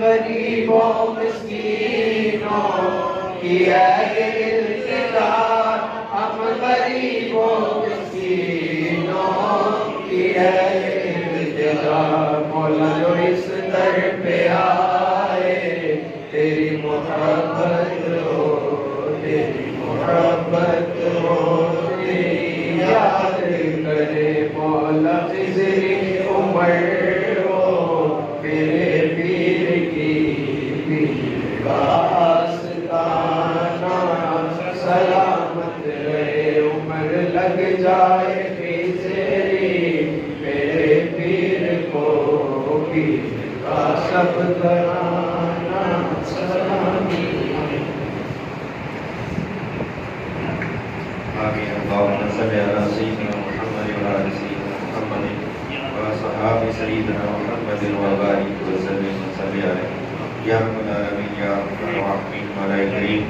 غریبوں مسکینوں کی ہے التجا، ہم غریبوں مسکینوں کی ہے التجا۔ مولا جو اس در پہ آئے تیری محبت ہو، تیری محبت ہو، تیری یاد کرے مولا خضری عمر ہو، میرے پیر کی پیر کا آستانہ سلامت رہے عمر لگ جائے خضری، میرے پیر کو پیر کا سب گھرانہ سلامی۔ آمین۔ اللہم صلی علی سیدنا محمد وعلی آل سیدنا محمد وصحابہ سیدنا محمد وبارک وسلم صلی علیہ یا رب العالمین یا رب الرحمین مولا کریم،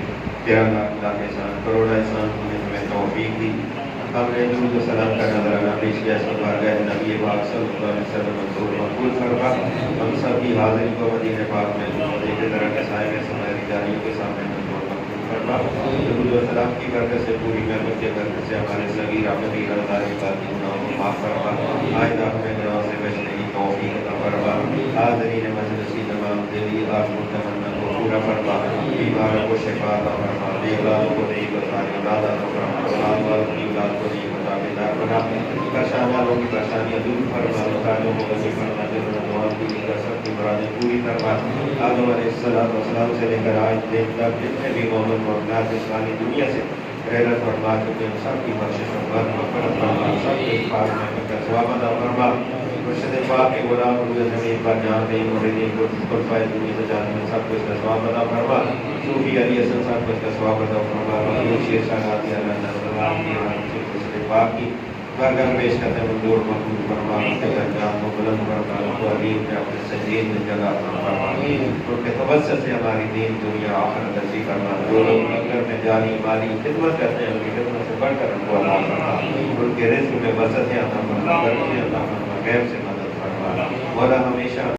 تیرا لاکھ احسان کروڑ احسان نے ہمیں توفیق دی، ہم نے درود و سلام کا نظرانہ پیش کیا اس بارگاہ نبی پاک صلی اللہ علیہ وسلم منظور مقبول فرما، ہم سب کی حاضری کو مدینہ پاک میں ایک طرح کے سائے میں سماعی جاریوں کے سامنے منظور مقبول فرما، درود و سلام کی برکت سے پوری محبت کے برکت سے ہمارے صغیر کبیر رضائی باقی گناہوں کو معاف فرما، آئندہ ہمیں گناہوں سے بچنے کی توفیق عطا فرما، حاضرین مجلسی تمام دلی آرزو تمنا کو پورا فرما، بیماروں کو شفا عطا فرما، بے اولاد کو نئی بساری اولاد عطا فرما، اولاد والوں کی اولاد کو نئی مطابقدار بنا، پریشان والوں کی پریشانیاں دور فرما، محتاجوں کو غنی فرما، ضرورتمندوں کی سب کی مرادیں پوری فرما۔ آدم علیہ السلام سے لے کر آج دن تک جتنے بھی مومن مومنات اسلامی دنیا سے غیرت فرما چکے ہیں، سب کی بخشش و مغفرت فرما، سب کے پاس میں کا ثواب عطا فرما۔ مرشد پاک کے غلام روئے زمین پر جہاں کہیں موردین کو خلفائے دنیا سے جانے میں سب کو اس کا ثواب عطا فرما، صوفی علی حسن صاحب کو اس کا ثواب عطا فرما، مخلوق شیر شاہ غازی اللہ نظر کی مرشد پاک کی بارگاہ میں پیش کرتے ہیں منظور مقبول فرما، ان کے درجات کو بلند فرما، ان کو عظیم میں اپنے سجید میں جگہ فرما، ان کے توسط سے ہماری دین دنیا آخرت نصیب فرما، جو لوگ لنگر میں جانی مالی خدمت کرتے ہیں ان کی خدمت سے بڑھ کر ان کو عطا فرما، ان کے رزق میں وسعتیں عطا فرما، برکتیں عطا فرما، غیب سے مدد فرما، مولا ہمیشہ